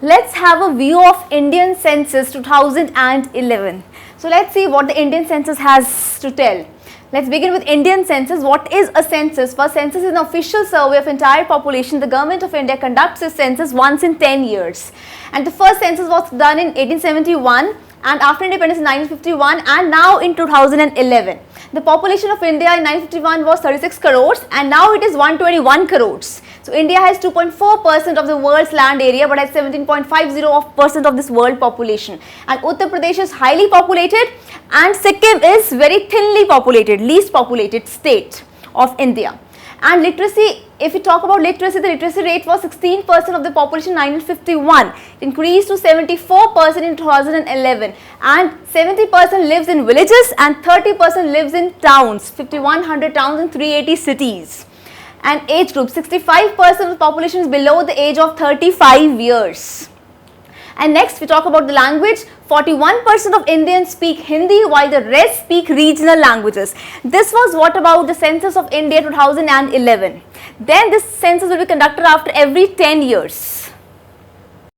Let's have a view of Indian Census 2011. So let's see what the Indian Census has to tell. Let's begin with Indian Census. What is a census? First, census is an official survey of entire population. The government of India conducts a census once in 10 years. And the first census was done in 1871 and after independence in 1951 and now in 2011. The population of India in 1951 was 36 crores and now it is 121 crores. So India has 2.4% of the world's land area but has 17.50% of this world population. And Uttar Pradesh is highly populated and Sikkim is very thinly populated, least populated state of India. And literacy, if we talk about literacy, the literacy rate was 16% of the population in 1951. It increased to 74% in 2011 and 70% lives in villages and 30% lives in towns, 5100 towns and 380 cities. And age group, 65% of the population is below the age of 35 years. And next we talk about the language. 41% of Indians speak Hindi while the rest speak regional languages. This was what about the census of India 2011. Then this census will be conducted after every 10 years.